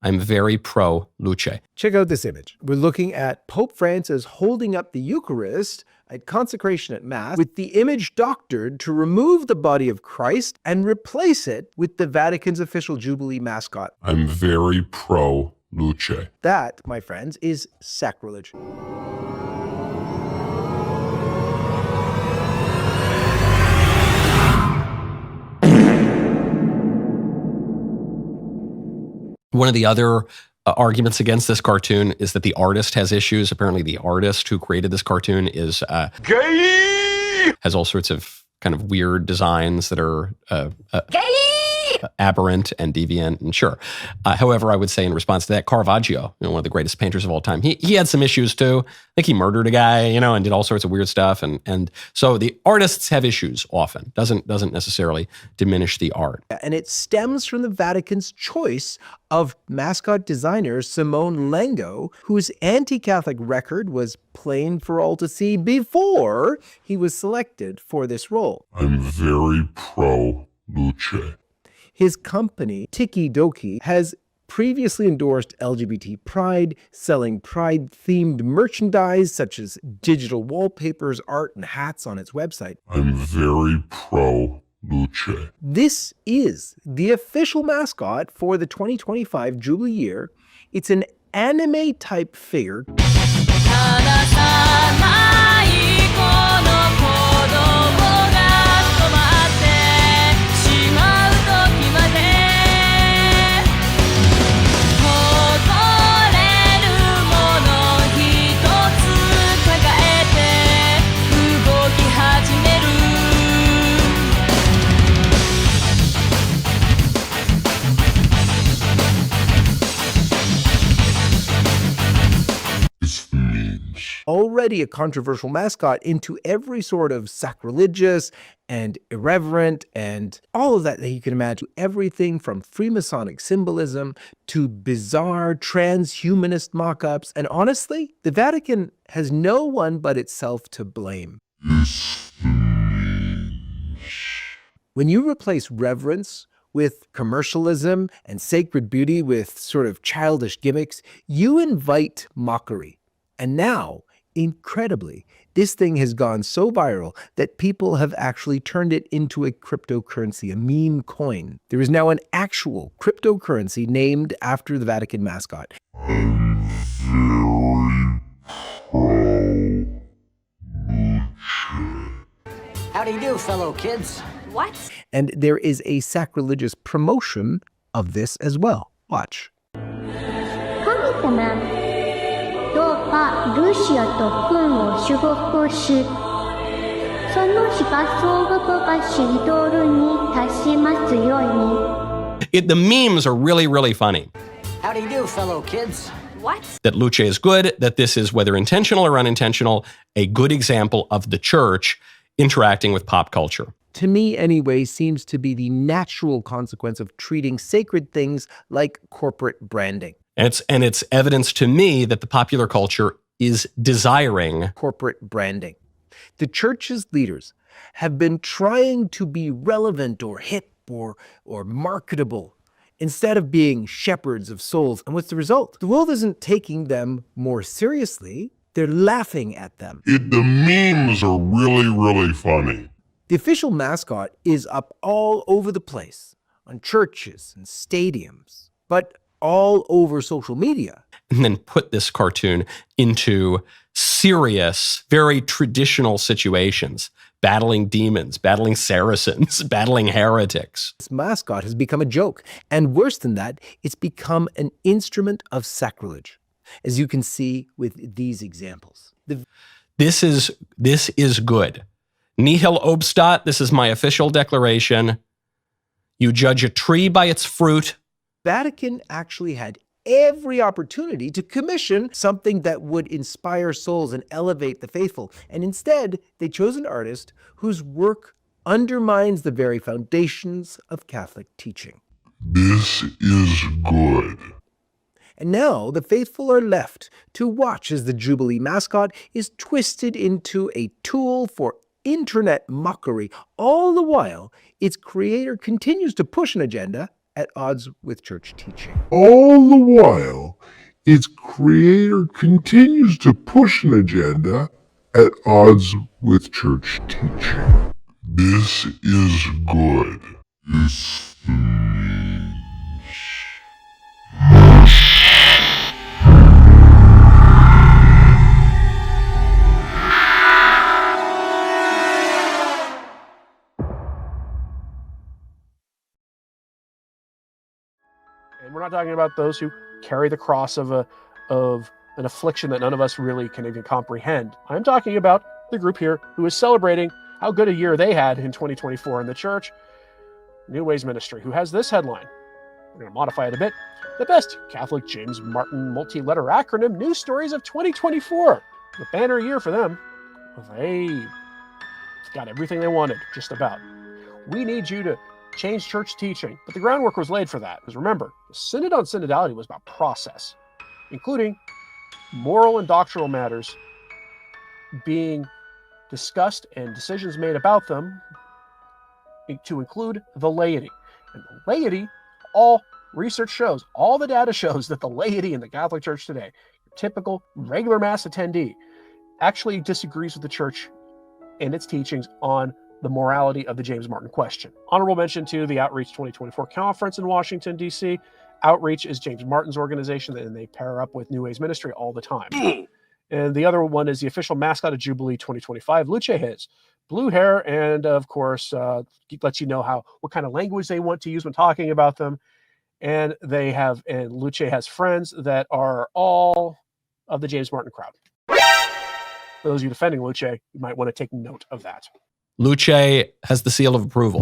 I'm very pro-Luce. Check out this image. We're looking at Pope Francis holding up the Eucharist at consecration at Mass with the image doctored to remove the body of Christ and replace it with the Vatican's official Jubilee mascot. I'm very pro-Luce. That, my friends, is sacrilege. One of the other arguments against this cartoon is that the artist has issues. Apparently the artist who created this cartoon is gay! Has all sorts of kind of weird designs that are gay! Aberrant and deviant, and sure. However, I would say in response to that, Caravaggio, one of the greatest painters of all time, he had some issues too. I think he murdered a guy, and did all sorts of weird stuff. And so the artists have issues often. Doesn't necessarily diminish the art. And it stems from the Vatican's choice of mascot designer Simone Lengo, whose anti-Catholic record was plain for all to see before he was selected for this role. I'm very pro-Luce. His company, Tiki Doki, has previously endorsed LGBT pride, selling pride-themed merchandise such as digital wallpapers, art, and hats on its website. I'm very pro-Luce. This is the official mascot for the 2025 Jubilee year. It's an anime-type figure. Already a controversial mascot, into every sort of sacrilegious and irreverent and all of that you can imagine. Everything from Freemasonic symbolism to bizarre transhumanist mock-ups. And honestly, the Vatican has no one but itself to blame. When you replace reverence with commercialism and sacred beauty with sort of childish gimmicks, you invite mockery. And now, incredibly, this thing has gone so viral that people have actually turned it into a cryptocurrency, a meme coin. There is now an actual cryptocurrency named after the Vatican mascot. I'm very pro-Luce. How do you do, fellow kids? What? And there is a sacrilegious promotion of this as well. Watch. どうかルシアと君を祝福し、その幸せがしどるに達しますように。The memes are really, really funny. How do you do, fellow kids? What? That Luce is good, that this is, whether intentional or unintentional, a good example of the church interacting with pop culture. To me, anyway, seems to be the natural consequence of treating sacred things like corporate branding. And it's evidence to me that the popular culture is desiring corporate branding. The church's leaders have been trying to be relevant or hip or marketable instead of being shepherds of souls. And what's the result? The world isn't taking them more seriously. They're laughing at them. The memes are really, really funny. The official mascot is up all over the place, on churches and stadiums, but all over social media. And then put this cartoon into serious, very traditional situations, battling demons, battling Saracens, battling heretics. This mascot has become a joke. And worse than that, it's become an instrument of sacrilege, as you can see with these examples. This is good. Nihil obstat, this is my official declaration. You judge a tree by its fruit. Vatican actually had every opportunity to commission something that would inspire souls and elevate the faithful. And instead, they chose an artist whose work undermines the very foundations of Catholic teaching. This is good. And now the faithful are left to watch as the Jubilee mascot is twisted into a tool for internet mockery. All the while, its creator continues to push an agenda at odds with church teaching. All the while, its creator continues to push an agenda at odds with church teaching. This is good. This And we're not talking about those who carry the cross of an affliction that none of us really can even comprehend. I'm talking about the group here who is celebrating how good a year they had in 2024 in the church, New Ways Ministry, who has this headline. We're going to modify it a bit. The best Catholic James Martin multi-letter acronym news stories of 2024. The banner year for them. They got everything they wanted, just about. We need you to change church teaching, but the groundwork was laid for that. Because remember, the Synod on Synodality was about process, including moral and doctrinal matters being discussed and decisions made about them to include the laity. And the laity, all research shows, all the data shows that the laity in the Catholic Church today, typical regular Mass attendee, actually disagrees with the Church and its teachings on the morality of the James Martin question. Honorable mention to the Outreach 2024 conference in Washington, D.C. Outreach is James Martin's organization, and they pair up with New Ways Ministry all the time. And the other one is the official mascot of Jubilee 2025, Luce has blue hair, and of course, lets you know what kind of language they want to use when talking about them. And Luce has friends that are all of the James Martin crowd. For those of you defending Luce, you might want to take note of that. Luce has the seal of approval.